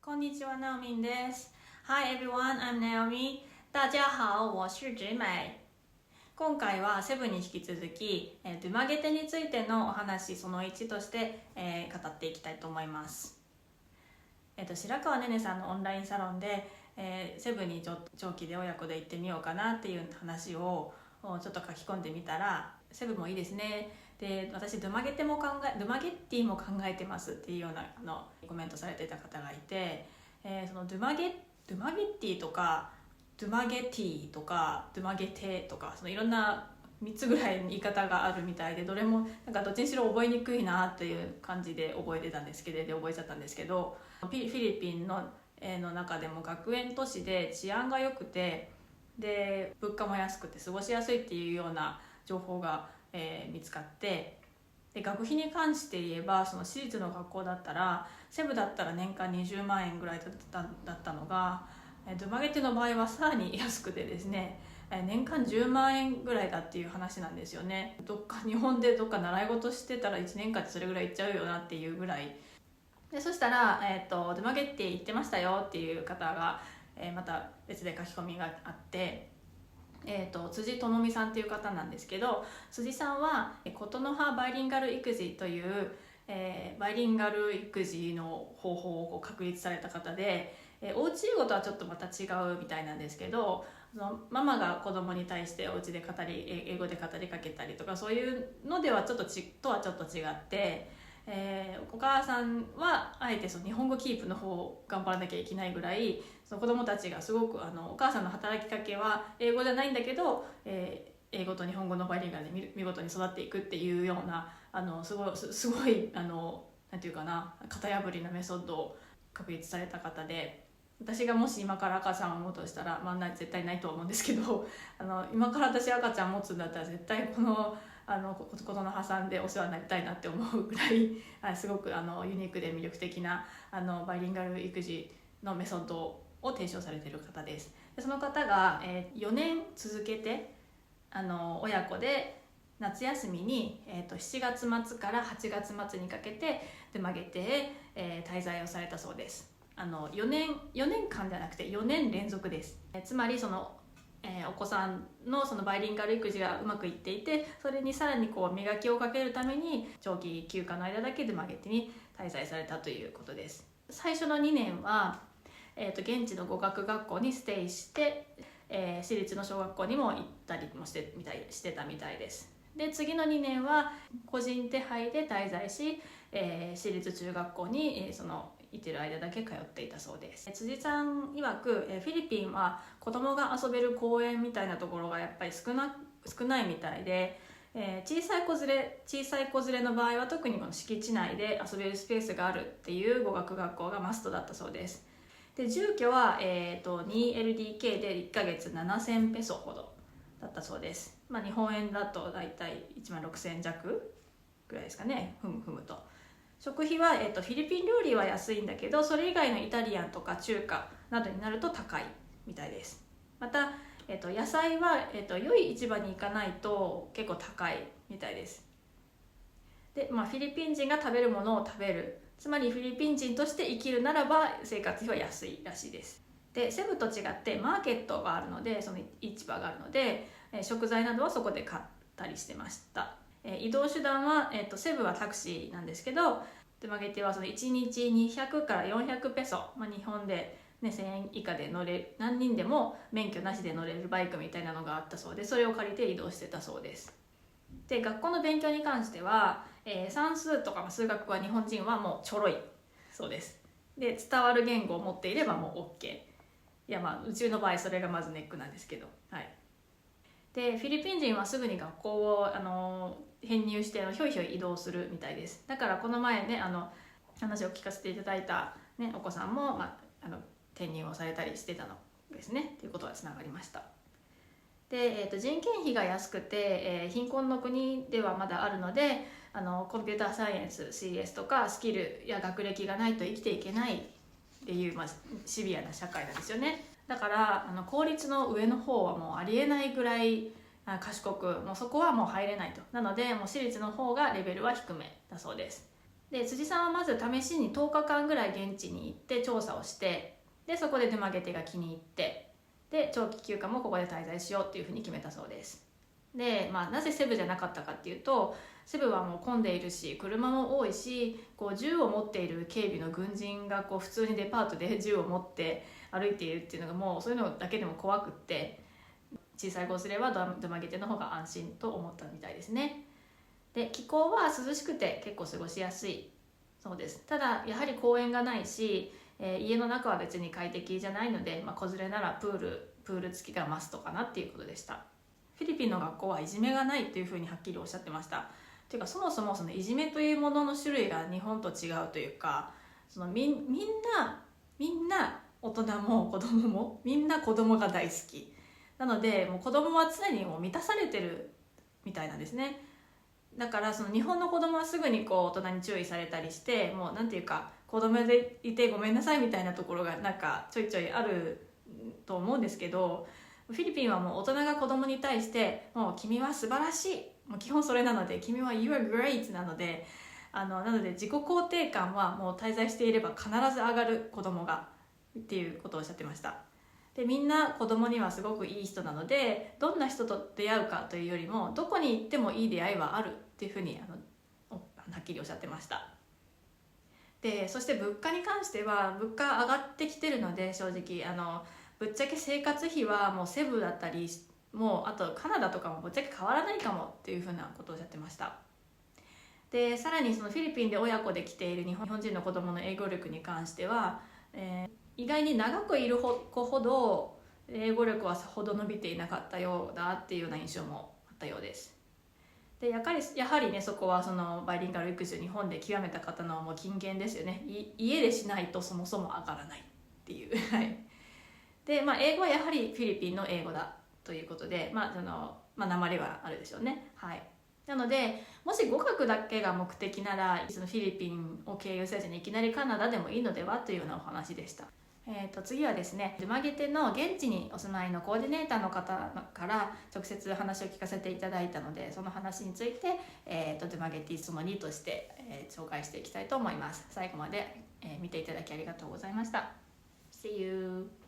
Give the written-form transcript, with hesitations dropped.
こんにちは、ナオミンです。Hi everyone, I'm Naomi. 大家好，我是直美。今回はセブンに引き続き、ドゥマゲテについてのお話その1として、語っていきたいと思います。白川ねねさんのオンラインサロンで、セブンに長期で親子で行ってみようかなっていう話をちょっと書き込んでみたら、セブンもいいですね。で、私ドゥマゲティも考えてますっていうようなコメントされていた方がいて、そのドゥマゲティとかドゥマゲティとかドゥマゲテとか、そのいろんな3つぐらいの言い方があるみたいで、どれもなんかどっちにしろ覚えにくいなっていう感じで覚えちゃったんですけど、フィリピンの中でも学園都市で治安が良くて、で物価も安くて過ごしやすいっていうような情報が、見つかって、で学費に関して言えば、その私立の学校だったらセブだったら年間20万円ぐらいだったのが、ドゥマゲテの場合はさらに安くてですね、年間10万円ぐらいだっていう話なんですよね。日本でどっか習い事してたら1年間でそれぐらいいっちゃうよなっていうぐらいで、そしたら、ドゥマゲティ行ってましたよっていう方が、また別で書き込みがあって、辻智美さんっていう方なんですけど、辻さんはことの葉バイリンガル育児という、バイリンガル育児の方法を確立された方で、おうち英語とはちょっとまた違うみたいなんですけど、ママが子供に対してお家で英語で語りかけたりとか、そういうのではちょっと違って、お母さんはあえてその日本語キープの方を頑張らなきゃいけないぐらい、その子どもたちがすごくお母さんの働きかけは英語じゃないんだけど、英語と日本語のバイリンガルで見事に育っていくっていうようなすごいなんていうかな、型破りなメソッドを確立された方で、私がもし今から赤ちゃんを持つとしたら、絶対ないと思うんですけど、今から私赤ちゃん持つんだったら絶対このことの挟んでお世話になりたいなって思うぐらいすごくユニークで魅力的なバイリンガル育児のメソッドを提唱されている方です。でその方が、4年続けて親子で夏休みに、7月末から8月末にかけてドゥマゲテへ、滞在をされたそうです。4年間じゃなくて4年連続です。つまりそのお子さんのそのバイリンガル育児がうまくいっていて、それにさらに磨きをかけるために長期休暇の間だけでドゥマゲテに滞在されたということです。最初の2年は、現地の語学学校にステイして、私立の小学校にも行ったりもしてたみたいです。で次の2年は個人手配で滞在し、私立中学校に、行ってる間だけ通っていたそうです。辻さん曰く、フィリピンは子供が遊べる公園みたいなところがやっぱり少ないみたいで、小さい子連れの場合は特にこの敷地内で遊べるスペースがあるっていう語学学校がマストだったそうです。で住居は、2LDK で1ヶ月7000ペソほどだったそうです。日本円だとだいたい1万6000弱ぐらいですかね、ふむと。食費は、フィリピン料理は安いんだけど、それ以外のイタリアンとか中華などになると高いみたいです。また、野菜は、良い市場に行かないと結構高いみたいです。で、フィリピン人が食べるものを食べる、つまりフィリピン人として生きるならば生活費は安いらしいです。でセブと違ってマーケットがあるので、その市場があるので、食材などはそこで買ったりしてました。移動手段は、セブはタクシーなんですけど、ドゥマゲテはその1日200から400ペソ、日本で、1000円以下で乗れる、何人でも免許なしで乗れるバイクみたいなのがあったそうで、それを借りて移動してたそうです。で学校の勉強に関しては、算数とか数学は日本人はもうちょろいそうです。で伝わる言語を持っていればもう OK。 いやうちの場合それがまずネックなんですけど、でフィリピン人はすぐに学校を編入してひょいひょい移動するみたいです。だからこの前ね話を聞かせていただいた、お子さんも、転入をされたりしてたのですねということがつながりました。で、人件費が安くて、貧困の国ではまだあるので、コンピューターサイエンス CS とかスキルや学歴がないと生きていけないっていう、シビアな社会なんですよね。だから公立の上の方はもうありえないぐらい賢く、もうそこはもう入れないと。なのでもう私立の方がレベルは低めだそうです。で辻さんはまず試しに10日間ぐらい現地に行って調査をして、でそこでドゥマゲテが気に入って、で長期休暇もここで滞在しようっていうふうに決めたそうです。で、なぜセブじゃなかったかっていうと、セブはもう混んでいるし車も多いし、銃を持っている警備の軍人が普通にデパートで銃を持って歩いているっていうのが、もうそういうのだけでも怖くって、小さい子連れはドゥマゲテの方が安心と思ったみたいですね。で気候は涼しくて結構過ごしやすいそうです。ただやはり公園がないし、家の中は別に快適じゃないので、子連れならプール付きがマストかなっていうことでした。フィリピンの学校はいじめがないっていうふうにはっきりおっしゃってました。ていうかそもそもそのいじめというものの種類が日本と違うというか、みんな大人も子供もみんな子供が大好きなので、もう子供は常にもう満たされてるみたいなんですね。だからその日本の子供はすぐに大人に注意されたりして、もうなんていうか子供でいてごめんなさいみたいなところがなんかちょいちょいあると思うんですけど、フィリピンはもう大人が子供に対してもう君は素晴らしい、もう基本それなので、君は You are great なので、なので自己肯定感はもう滞在していれば必ず上がる、子供がっていうことをおっしゃってました。でみんな子供にはすごくいい人なので、どんな人と出会うかというよりもどこに行ってもいい出会いはあるっていうふうにはっきりおっしゃってました。でそして物価に関しては物価上がってきてるので、正直ぶっちゃけ生活費はもうセブだったり、もうあとカナダとかもぶっちゃけ変わらないかもっていうふうなことをおっしゃってました。でさらにそのフィリピンで親子で来ている日本人の子どもの英語力に関しては、意外に長くいる子ほど英語力はさほど伸びていなかったようだっていうような印象もあったようです。でやはりね、そこはそのバイリンガル育児を日本で極めた方のもう金言ですよね。家でしないとそもそも上がらないっていうはいで、英語はやはりフィリピンの英語だということで、訛りはあるでしょうね。はい。なのでもし語学だけが目的なら、そのフィリピンを経由せずにいきなりカナダでもいいのではというようなお話でした。次はですね、ドゥマゲテの現地にお住まいのコーディネーターの方から直接話を聞かせていただいたので、その話について、ドゥマゲティその2として、紹介していきたいと思います。最後まで、見ていただきありがとうございました。See you!